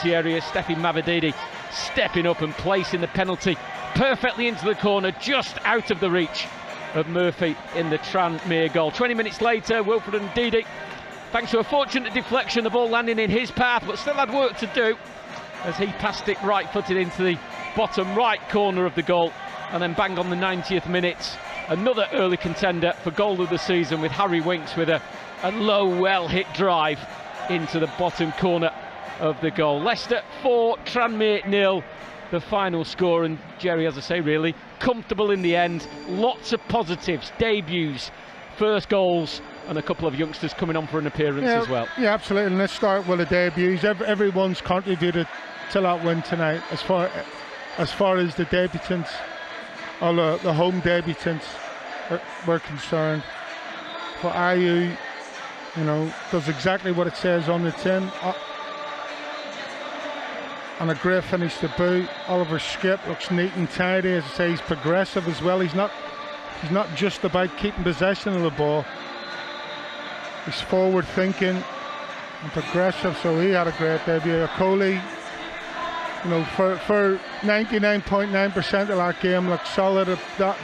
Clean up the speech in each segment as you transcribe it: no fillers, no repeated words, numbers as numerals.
area. Steffi Mavadidi stepping up and placing the penalty perfectly into the corner, just out of the reach of Murphy in the Tranmere goal. 20 minutes later, Wilfred Ndidi, thanks to a fortunate deflection, the ball landing in his path, but still had work to do as he passed it right-footed into the bottom right corner of the goal. And then bang on the 90th minute, another early contender for goal of the season with Harry Winks with a low, well-hit drive into the bottom corner of the goal. Leicester 4, Tranmere 0, the final score. And Jerry, as I say, really comfortable in the end. Lots of positives, debuts, first goals, and a couple of youngsters coming on for an appearance as well. Yeah, absolutely. And let's start with the debuts. Everyone's contributed to that win tonight, as far as the debutants, or the home debutants were concerned. For IU, does exactly what it says on the tin. And a great finish to boot. Oliver Skipp looks neat and tidy. As I say, he's progressive as well. He's not just about keeping possession of the ball. He's forward thinking and progressive, so he had a great debut. Okoli, for 99.9% of that game, looked solid.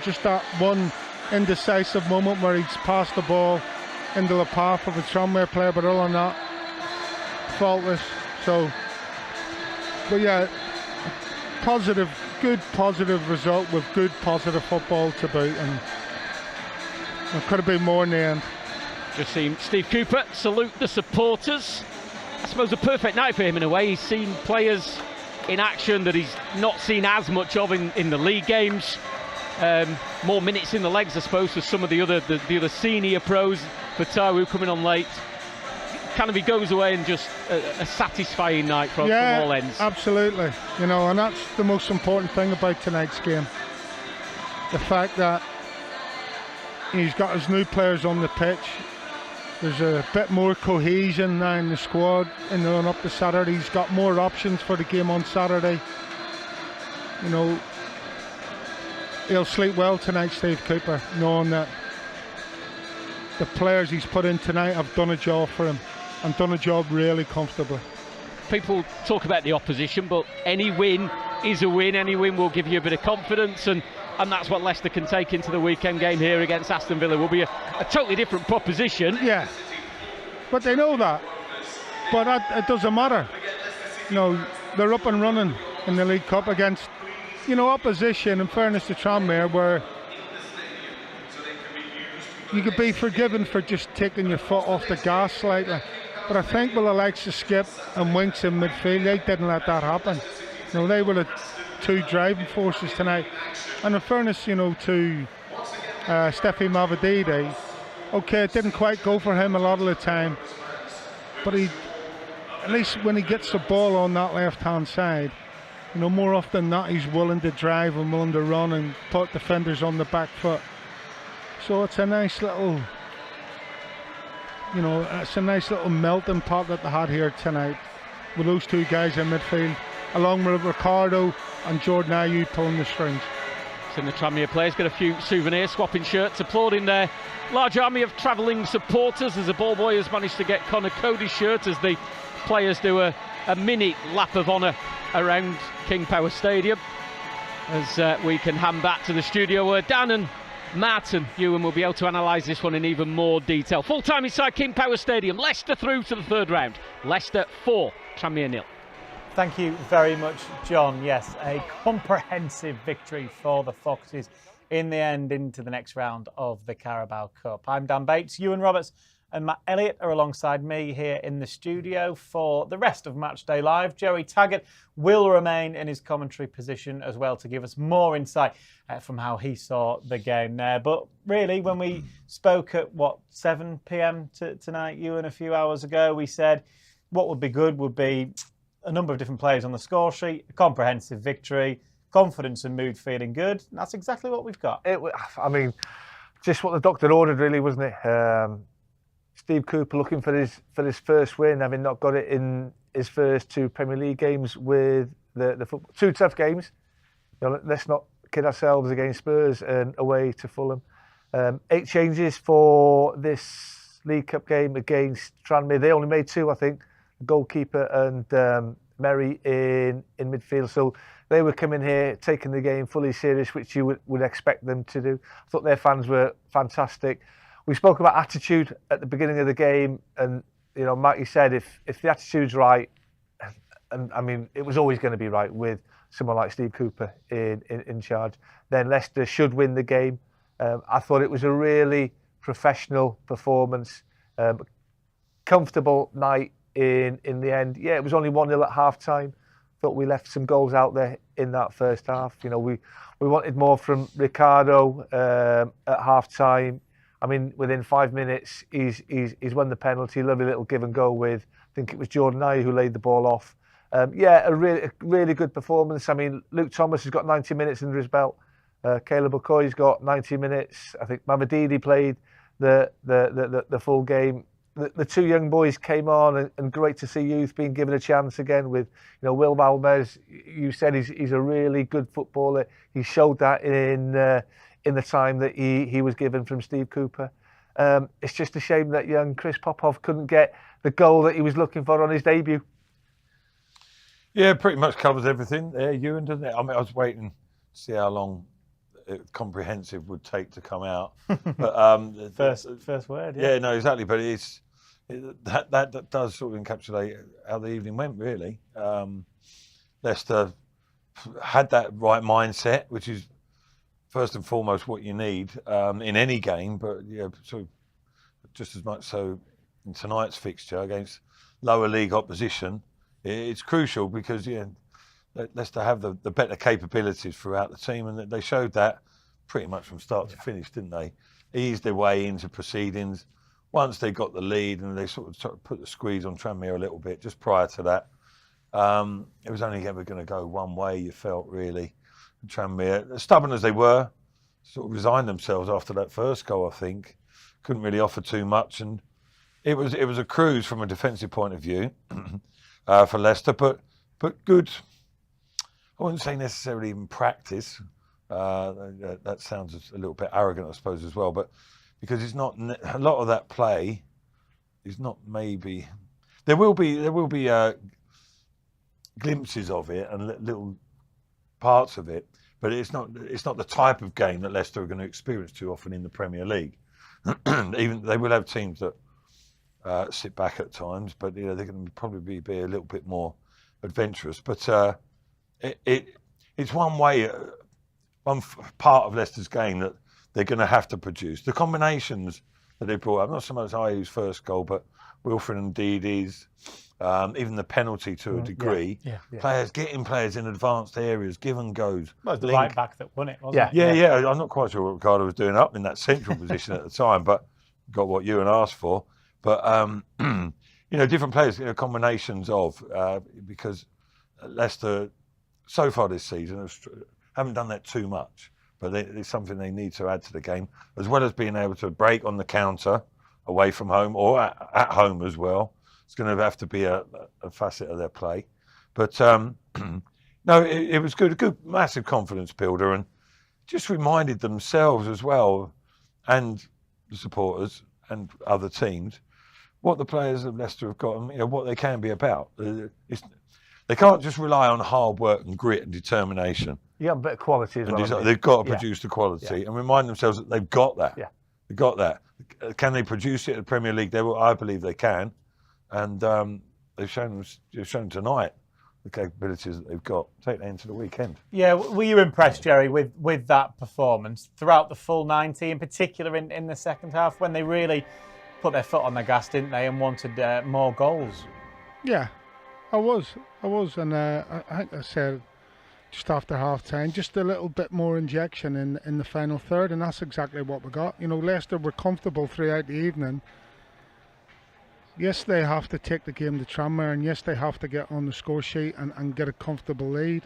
Just that one indecisive moment where he's passed the ball into the path of a Tranmere player, but other than that, faultless. But yeah, good positive result with good positive football to boot, and there could have been more in the end. Just seen Steve Cooper salute the supporters. I suppose a perfect night for him in a way. He's seen players in action that he's not seen as much of in the league games. More minutes in the legs, I suppose, for some of the other senior pros. For Taiwo coming on late. Kind of, he goes away and just a satisfying night from all ends. Absolutely. And that's the most important thing about tonight's game. The fact that he's got his new players on the pitch. There's a bit more cohesion now in the squad in the run up to Saturday. He's got more options for the game on Saturday. He'll sleep well tonight, Steve Cooper, knowing that the players he's put in tonight have done a job for him, and done a job really comfortably. People talk about the opposition, but any win is a win. Any win will give you a bit of confidence, and that's what Leicester can take into the weekend game here against Aston Villa. Will be a totally different proposition. Yeah, but they know that. But it doesn't matter. They're up and running in the League Cup against, opposition, in fairness to Tranmere, where you could be forgiven for just taking your foot off the gas slightly. But I think with the likes of Skipp and Winks in midfield, they didn't let that happen. They were the two driving forces tonight. And in fairness, to Steffi Mavadidi, okay, it didn't quite go for him a lot of the time, but at least when he gets the ball on that left-hand side, more often than not, he's willing to drive and willing to run and put defenders on the back foot. So it's a nice little, melting pot that they had here tonight, with those two guys in midfield, along with Ricardo and Jordan Ayew pulling the strings. And the Tranmere players got a few souvenirs, swapping shirts, applauding their large army of travelling supporters, as the ball boy has managed to get Connor Cody's shirt as the players do a mini lap of honour around King Power Stadium. As we can hand back to the studio where Dan and Matt and Ewan will be able to analyse this one in even more detail. Full time inside King Power Stadium. Leicester through to the third round. Leicester 4, Tranmere 0. Thank you very much, John. Yes, a comprehensive victory for the Foxes in the end into the next round of the Carabao Cup. I'm Dan Bates. Ewan Roberts and Matt Elliott are alongside me here in the studio for the rest of Matchday Live. Joey Taggart will remain in his commentary position as well to give us more insight from how he saw the game there. But really, when we spoke at, 7 p.m. tonight, Ewan, a few hours ago, we said what would be good would be a number of different players on the score sheet, a comprehensive victory, confidence and mood feeling good. And that's exactly what we've got. Just what the doctor ordered, really, wasn't it? Steve Cooper looking for his first win, having not got it in his first 2 Premier League games with the football. 2 tough games. Let's not kid ourselves, against Spurs and away to Fulham. 8 changes for this League Cup game against Tranmere. They only made 2, I think. Goalkeeper and Merry in midfield. So they were coming here, taking the game fully serious, which you would expect them to do. I thought their fans were fantastic. We spoke about attitude at the beginning of the game, and you know, Matty said if the attitude's right, and I mean it was always going to be right with someone like Steve Cooper in charge, then Leicester should win the game. I thought it was a really professional performance, comfortable night in the end. Yeah, it was only 1-0 at half time. Thought we left some goals out there in that first half. You know, we wanted more from Ricardo at half time. I mean, within 5 minutes, he's won the penalty. Lovely little give and go with, I think it was Jordan Ayew who laid the ball off. Yeah, a really good performance. I mean, Luke Thomas has got 90 minutes under his belt. Caleb Okoye's got 90 minutes. I think Mamadidi played the full game. The two young boys came on, and great to see youth being given a chance again with, you know, Will Valmez. You said he's a really good footballer. He showed that in the time that he was given from Steve Cooper. It's just a shame that young Chris Popov couldn't get the goal that he was looking for on his debut. Yeah, pretty much covers everything there, Ewan, doesn't it? I mean, I was waiting to see how long comprehensive would take to come out. But first word. Yeah, no, exactly. But that does sort of encapsulate how the evening went, really. Leicester had that right mindset, which is first and foremost what you need in any game, but yeah, sort of just as much so in tonight's fixture against lower league opposition. It's crucial because Leicester have the better capabilities throughout the team, and they showed that pretty much from start to finish, didn't they? Eased their way into proceedings. Once they got the lead, and they sort of put the squeeze on Tranmere a little bit just prior to that, it was only ever going to go one way, you felt, really. Tranmere, as stubborn as they were, sort of resigned themselves after that first goal, I think. Couldn't really offer too much, and it was a cruise from a defensive point of view for Leicester, but good. I wouldn't say necessarily in practice. That sounds a little bit arrogant, I suppose, as well. But because it's not a lot of that play is not maybe. There will be glimpses of it and little parts of it, but it's not the type of game that Leicester are going to experience too often in the Premier League. Even they will have teams that sit back at times, but they're going to probably be a little bit more adventurous. But it's one way, one part of Leicester's game that they're going to have to produce. The combinations that they brought up, not so much Ayew's first goal, but Wilfred and Ndidi's, even the penalty to a degree. Yeah. Getting players in advanced areas, give and goes. Well, it was the right back that won it, wasn't it? Yeah. I'm not quite sure what Ricardo was doing up in that central position at the time, but got what Ewan asked for. But different players, combinations of because Leicester so far this season haven't done that too much, but it's something they need to add to the game, as well as being able to break on the counter away from home or at home as well. It's going to have to be a facet of their play. But no, it was good, a good, massive confidence builder, and just reminded themselves as well, and the supporters and other teams, what the players of Leicester have got and what they can be about. They can't just rely on hard work and grit and determination. Yeah, a bit of quality as well. They've got to produce the quality and remind themselves that they've got that. Yeah. They've got that. Can they produce it at the Premier League level? I believe they can. And they've shown tonight the capabilities that they've got. Take that into the weekend. Yeah, were you impressed, Jerry, with that performance throughout the full 90, in particular in the second half, when they really put their foot on the gas, didn't they, and wanted more goals? Yeah, I was, and I think I said just after half time, just a little bit more injection in the final third, and that's exactly what we got. Leicester were comfortable throughout the evening. Yes, they have to take the game to Tranmere, and yes, they have to get on the score sheet and get a comfortable lead.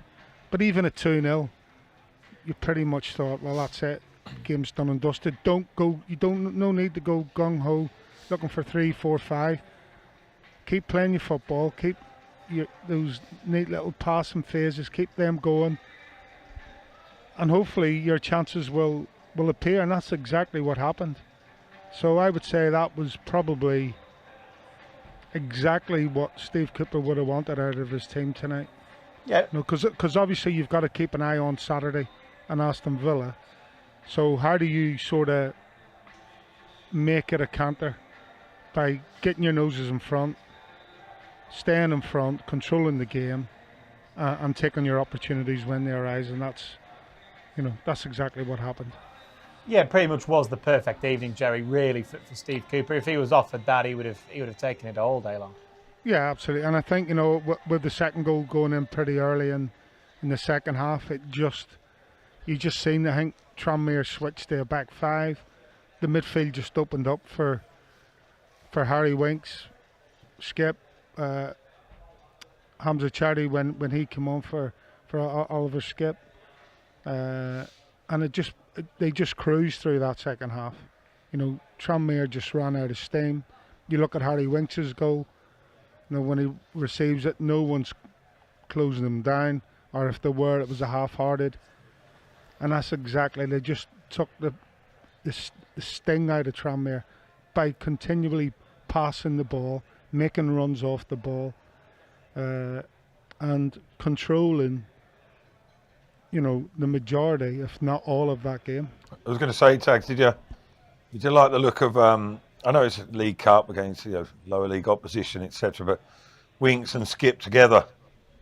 But even at 2-0, you pretty much thought, well, that's it. Game's done and dusted. No need to go gung ho, looking for 3, 4, 5. Keep playing your football. Keep those neat little passing phases. Keep them going, and hopefully your chances will appear. And that's exactly what happened. So I would say that was probably exactly what Steve Cooper would have wanted out of his team tonight. Yeah. Because obviously you've got to keep an eye on Saturday and Aston Villa. So how do you sort of make it a counter? By getting your noses in front, staying in front, controlling the game, and taking your opportunities when they arise, and that's exactly what happened. Yeah, pretty much was the perfect evening, Jerry, really, for Steve Cooper. If he was offered that, he would have taken it all day long. Yeah, absolutely. And I think, with the second goal going in pretty early in the second half, you just seen, I think, Tranmere switched to a back five. The midfield just opened up for Harry Winks, Skip, Hamza Chari when he came on for Oliver Skip. And they just cruised through that second half. Tranmere just ran out of steam. You look at Harry Winks' goal. When he receives it, no one's closing him down, or if there were, it was a half-hearted. And that's exactly, they just took the sting out of Tranmere by continually passing the ball, making runs off the ball, and controlling, the majority, if not all, of that game. I was going to say, Tags, did you like the look of? I know it's a League Cup against lower league opposition, etc. But Winks and Skip together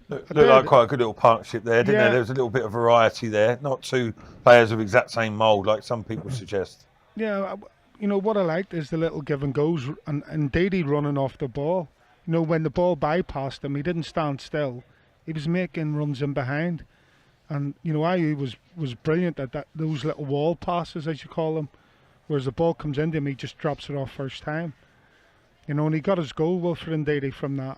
looked like quite a good little partnership there, didn't there? There was a little bit of variety there, not two players of exact same mould like some people suggest. Yeah, what I liked is the little give and goes, and Didi running off the ball. When the ball bypassed him, he didn't stand still. He was making runs in behind. And, Ayew was brilliant at those little wall passes, as you call them. Whereas the ball comes into him, he just drops it off first time. And he got his goal, Wilfred Ndidi, from that.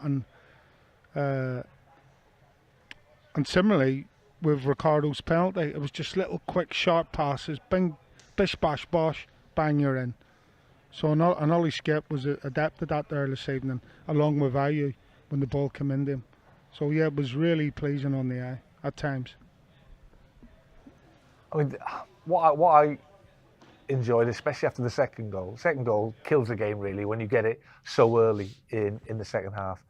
And similarly, with Ricardo's penalty, it was just little quick, sharp passes. Bing, bish, bash, bosh, bang, you're in. So an Ollie Skip was adept at that there this evening, along with Ayew, when the ball came into him. So, yeah, it was really pleasing on the eye at times. I mean, what I enjoyed, especially after the second goal kills the game really when you get it so early in the second half.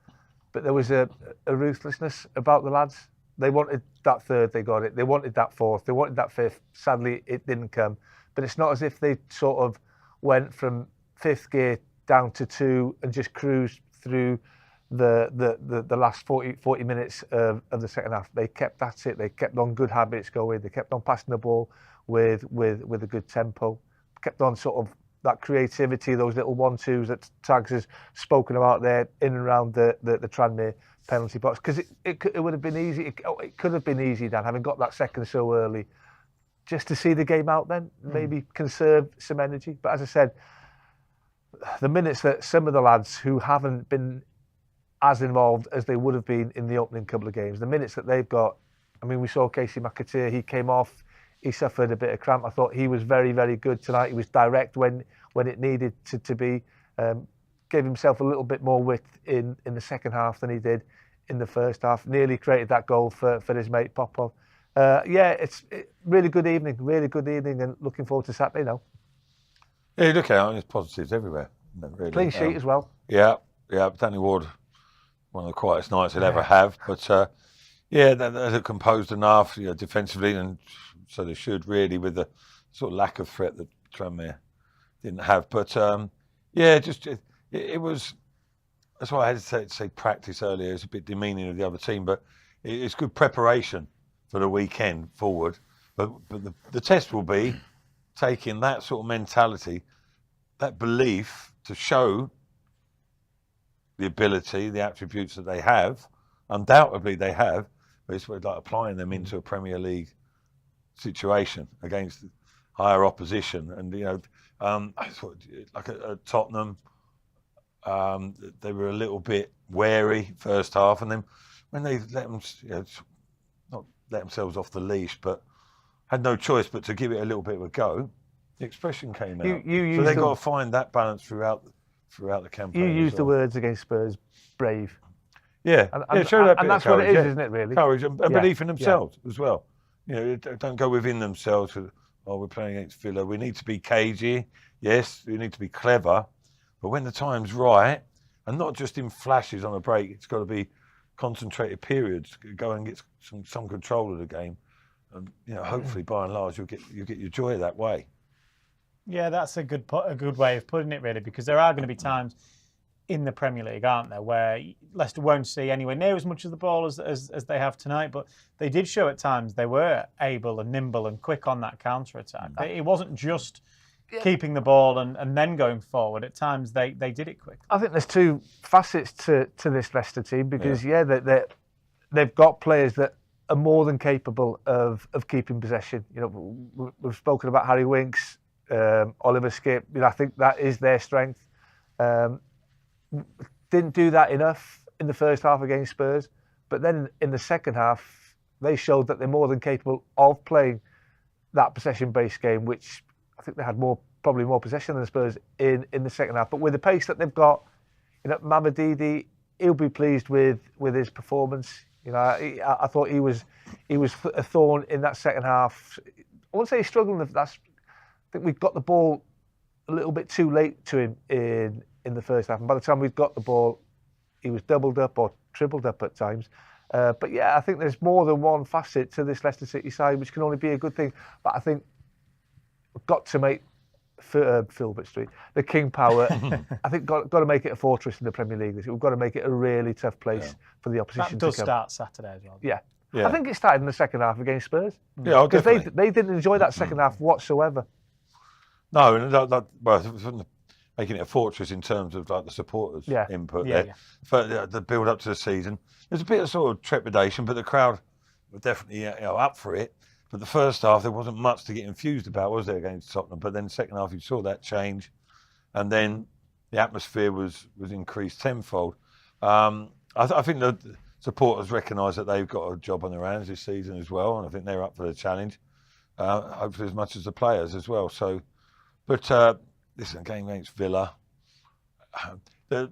But there was a ruthlessness about the lads. They wanted that third, they got it. They wanted that fourth, they wanted that fifth. Sadly, it didn't come. But it's not as if they sort of went from fifth gear down to two and just cruised through the last 40 minutes of the second half. They kept at it. They kept on good habits going. They kept on passing the ball with a good tempo. Kept on sort of that creativity, those little 1-2s that Tags has spoken about there in and around the Tranmere penalty box. Because it would have been easy. It could have been easy, Dan, having got that second so early, just to see the game out then, maybe conserve some energy. But as I said, the minutes that some of the lads who haven't been as involved as they would have been in the opening couple of games, the minutes that they've got, I mean, we saw Casey McAteer, he came off, he suffered a bit of cramp. I thought he was very, very good tonight. He was direct when it needed to be. Gave himself a little bit more width in the second half than he did in the first half. Nearly created that goal for his mate Popov. It's really good evening, and looking forward to Saturday now. Yeah, you look at it, there's positives everywhere. Really. Clean sheet as well. Yeah. Danny Ward, one of the quietest nights he'll ever have. But they're composed enough, defensively, and so they should really, with the sort of lack of threat that Tranmere didn't have. But it was. That's why I had to say practice earlier. It's a bit demeaning of the other team, but it's good preparation for the weekend forward. But the test will be taking that sort of mentality, that belief, to show the ability, the attributes that they have. Undoubtedly they have, but it's like applying them into a Premier League situation against higher opposition. And I thought, like at Tottenham, they were a little bit wary first half, and then when they let them, not let themselves off the leash, but had no choice but to give it a little bit of a go, the expression came out. So they've got to find that balance throughout the campaign. You used the words against Spurs, brave. Yeah, show that bit and that's of courage, what it is, isn't it, really? Courage and belief in themselves as well. Don't go within themselves with, we're playing against Villa. We need to be cagey. Yes, we need to be clever. But when the time's right, and not just in flashes on a break. It's got to be concentrated periods. Go and get some control of the game, and hopefully by and large you'll get your joy that way. Yeah, that's a good way of putting it, really, because there are going to be times in the Premier League, aren't there, where Leicester won't see anywhere near as much of the ball as they have tonight, but they did show at times they were able and nimble and quick on that counter-attack. It wasn't just keeping the ball and then going forward. At times they did it quick. I think there's two facets to this Leicester team, because they've got players that are more than capable of keeping possession. We've spoken about Harry Winks, Oliver Skipp. I think that is their strength. Didn't do that enough in the first half against Spurs, but then in the second half they showed that they're more than capable of playing that possession-based game, which I think they had probably more possession than the Spurs in the second half. But with the pace that they've got, Mavididi, he'll be pleased with his performance. I thought he was a thorn in that second half. I won't say he's struggling. I think we got the ball a little bit too late to him in the first half, and by the time we got the ball, he was doubled up or tripled up at times. But yeah, I think there's more than one facet to this Leicester City side, which can only be a good thing. But I think we've got to make Filbert Street, the King Power. I think got to make it a fortress in the Premier League. We've got to make it a really tough place for the opposition. That does to come. start Saturday as well. Yeah. I think it started in the second half against Spurs. Yeah, because they didn't enjoy that second half whatsoever. No, making it a fortress in terms of like the supporters' input there. For the build up to the season, there's a bit of sort of trepidation, but the crowd were definitely up for it. But the first half, there wasn't much to get infused about, was there, against Tottenham? But then the second half, you saw that change, and then the atmosphere was increased tenfold. I think the supporters recognise that they've got a job on their hands this season as well, and I think they're up for the challenge. Hopefully as much as the players as well. So, but listen, game against Villa, the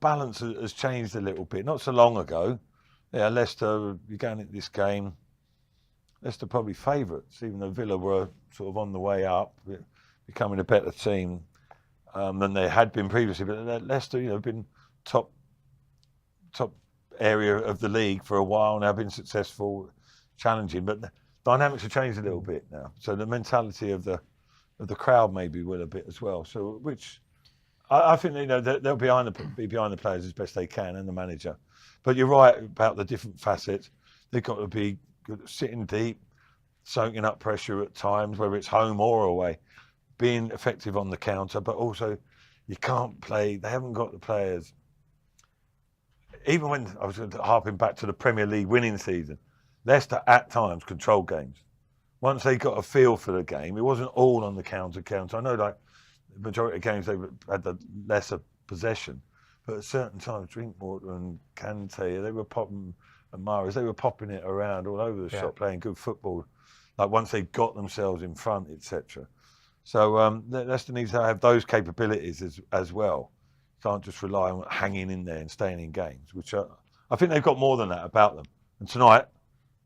balance has changed a little bit. Not so long ago, Leicester, you're going into this game, Leicester probably favourites, even though Villa were sort of on the way up, becoming a better team than they had been previously. But Leicester, have been top area of the league for a while now, been successful, challenging. But the dynamics have changed a little bit now. So the mentality of the crowd maybe will a bit as well. So which I think they'll be behind the players as best they can, and the manager. But you're right about the different facets. They've got to be good at sitting deep, soaking up pressure at times, whether it's home or away, being effective on the counter. But also, you can't play. They haven't got the players. Even when I was harping back to the Premier League winning season, Leicester at times controlled games. Once they got a feel for the game, it wasn't all on the counter. I know, like the majority of games they had the lesser possession, but at certain times, Drinkwater and Kante, they were popping, and Mahrez, they were popping it around all over the shop, playing good football. Like once they got themselves in front, etc. So Leicester needs to have those capabilities as well. Can't just rely on hanging in there and staying in games, which I think they've got more than that about them. And tonight,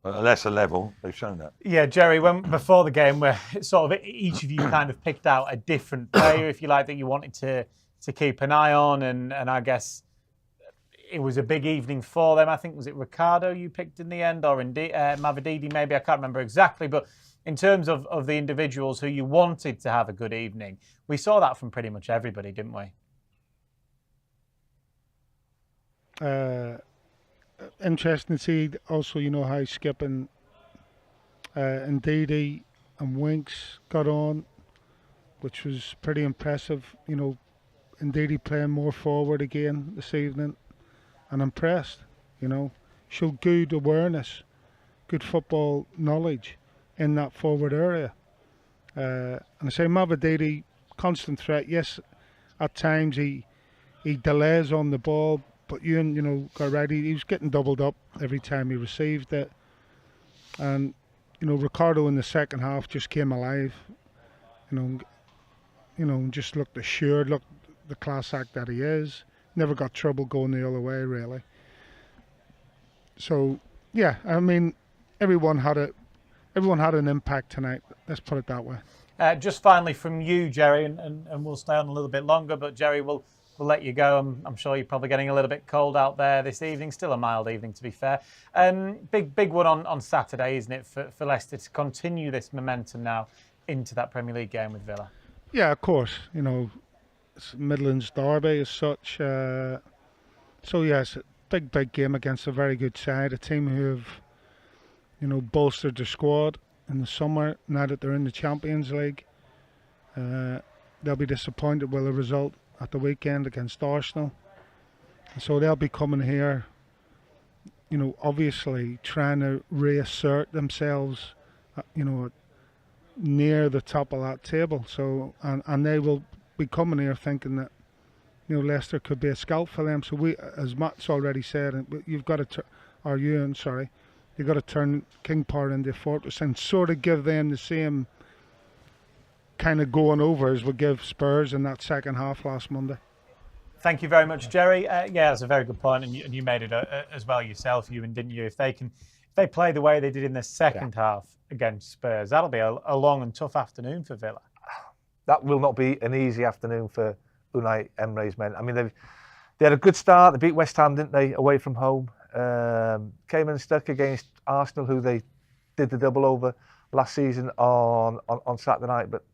at a lesser level, they've shown that. Yeah, Jerry, before the game, where sort of each of you kind of picked out a different player, if you like, that you wanted to keep an eye on, and I guess it was a big evening for them. I think, was it Ricardo you picked in the end, or indeed Mavididi maybe? I can't remember exactly, but in terms of the individuals who you wanted to have a good evening, we saw that from pretty much everybody, didn't we? Interesting to see also, how Skipp and Ndidi and Winks got on, which was pretty impressive. Ndidi playing more forward again this evening, and impressed. Showed good awareness, good football knowledge in that forward area. And I say Mavididi, constant threat. Yes, at times he delays on the ball. But Ewan, got ready. He was getting doubled up every time he received it. And, Ricardo in the second half just came alive. Just looked assured, looked the class act that he is. Never got trouble going the other way, really. So, yeah, I mean, everyone had an impact tonight. Let's put it that way. Just finally from you, Jerry, and we'll stay on a little bit longer, but Jerry, we'll we'll let you go. I'm sure you're probably getting a little bit cold out there this evening. Still a mild evening, to be fair. Big one on Saturday, isn't it, for Leicester to continue this momentum now into that Premier League game with Villa? Yeah, of course. You know, it's Midlands derby as such. So yes, big game against a very good side, a team who have, you know, bolstered their squad in the summer. Now that they're in the Champions League, they'll be disappointed with the result at the weekend against Arsenal. So they'll be coming here, you know, obviously trying to reassert themselves, you know, near the top of that table. So and they will be coming here thinking that, you know, Leicester could be a scalp for them. So we, as Matt's already said, you've got to, you've got to turn King Power into a fortress and sort of give them the same kind of going over as we give Spurs in that second half last Monday. Thank you very much, Jerry. Yeah, that's a very good point, and you made it as well yourself, Ewan, didn't you? If they play the way they did in the second half against Spurs, that'll be a long and tough afternoon for Villa. That will not be an easy afternoon for Unai Emery's men. I mean, they had a good start. They beat West Ham, didn't they, away from home? Came unstuck against Arsenal, who they did the double over last season on Saturday night, but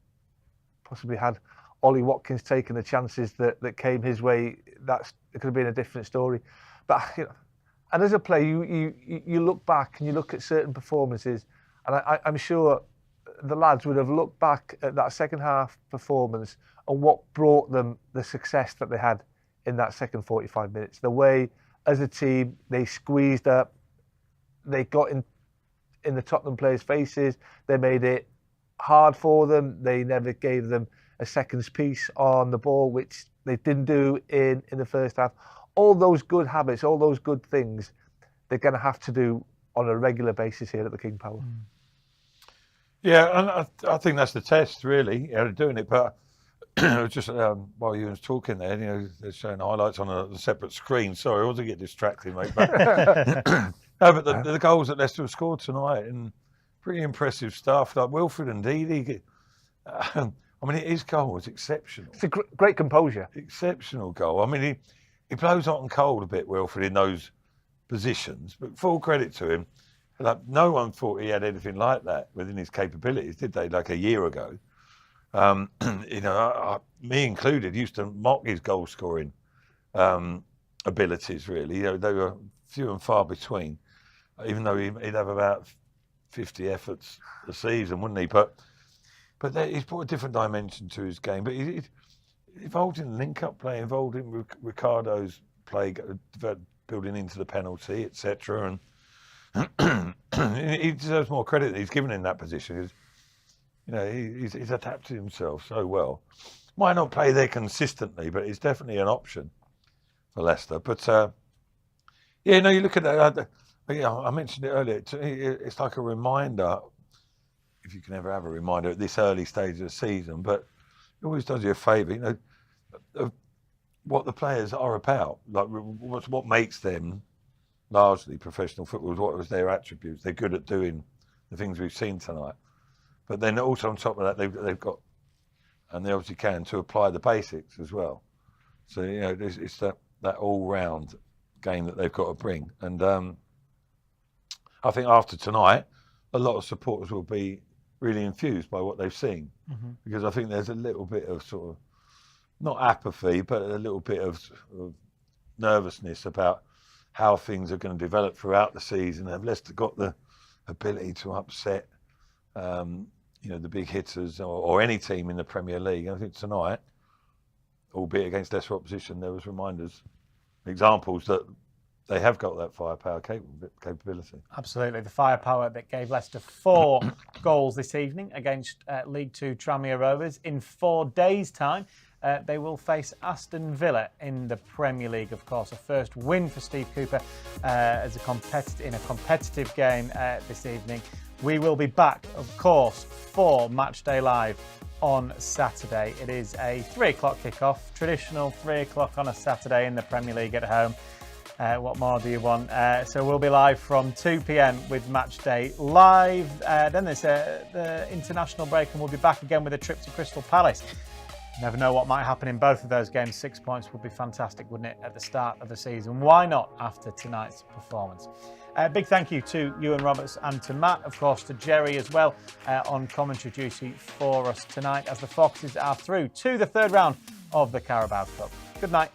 possibly had Ollie Watkins taking the chances that came his way. It could have been a different story. But you know, and as a player, you look back and you look at certain performances, and I'm sure the lads would have looked back at that second half performance and what brought them the success that they had in that second 45 minutes. The way, as a team, they squeezed up, they got in the Tottenham players' faces, they made it hard for them, they never gave them a second's piece on the ball, which they didn't do in the first half. All those good habits, all those good things, they're going to have to do on a regular basis here at the King Power. Yeah, and I think that's the test, really, doing it. But just while you was talking there, you know, they're showing highlights on a separate screen. Sorry, I wasn't getting distracted, mate. But no, but the goals that Leicester have scored tonight, and pretty impressive stuff. Like Wilfred and Ndidi. I mean, his goal was exceptional. It's a great composure. Exceptional goal. I mean, he blows hot and cold a bit, Wilfred, in those positions. But full credit to him. Like, no one thought he had anything like that within his capabilities, did they? Like a year ago, you know, me included, used to mock his goal scoring abilities. Really, you know, they were few and far between. Even though he'd have about 50 efforts a season, wouldn't he? But he's brought a different dimension to his game. But he's involved in link-up play, involved in Ricardo's play, building into the penalty, etc. And he deserves more credit that he's given in that position. Because, you know, he's adapted himself so well. Might not play there consistently, but it's definitely an option for Leicester. But yeah, no, you look at that. I mentioned it earlier. It's like a reminder, if you can ever have a reminder at this early stage of the season. But it always does you a favour, you know, of what the players are about. Like what makes them largely professional footballers, what was their attributes. They're good at doing the things we've seen tonight. But then also on top of that, they've got, and they obviously can, to apply the basics as well. So, you know, it's that all-round game that they've got to bring. And I think after tonight, a lot of supporters will be really infused by what they've seen. Mm-hmm. Because I think there's a little bit of sort of, not apathy, but a little bit of nervousness about how things are going to develop throughout the season. Have Leicester got the ability to upset, you know, the big hitters or any team in the Premier League? I think tonight, albeit against lesser opposition, there was reminders, examples that they have got that firepower capability. Absolutely, the firepower that gave Leicester 4 goals this evening against League 2 Tranmere Rovers. In 4 days' time, they will face Aston Villa in the Premier League, of course. A first win for Steve Cooper in a competitive game this evening. We will be back, of course, for Matchday Live on Saturday. It is a 3 o'clock kickoff, traditional 3 o'clock on a Saturday in the Premier League at home. What more do you want? So we'll be live from 2 p.m. with Matchday Live. Then there's the international break, and we'll be back again with a trip to Crystal Palace. Never know what might happen in both of those games. 6 points would be fantastic, wouldn't it, at the start of the season? Why not after tonight's performance? Big thank you to Ewan Roberts and to Matt, of course, to Jerry as well on commentary duty for us tonight as the Foxes are through to the third round of the Carabao Cup. Good night.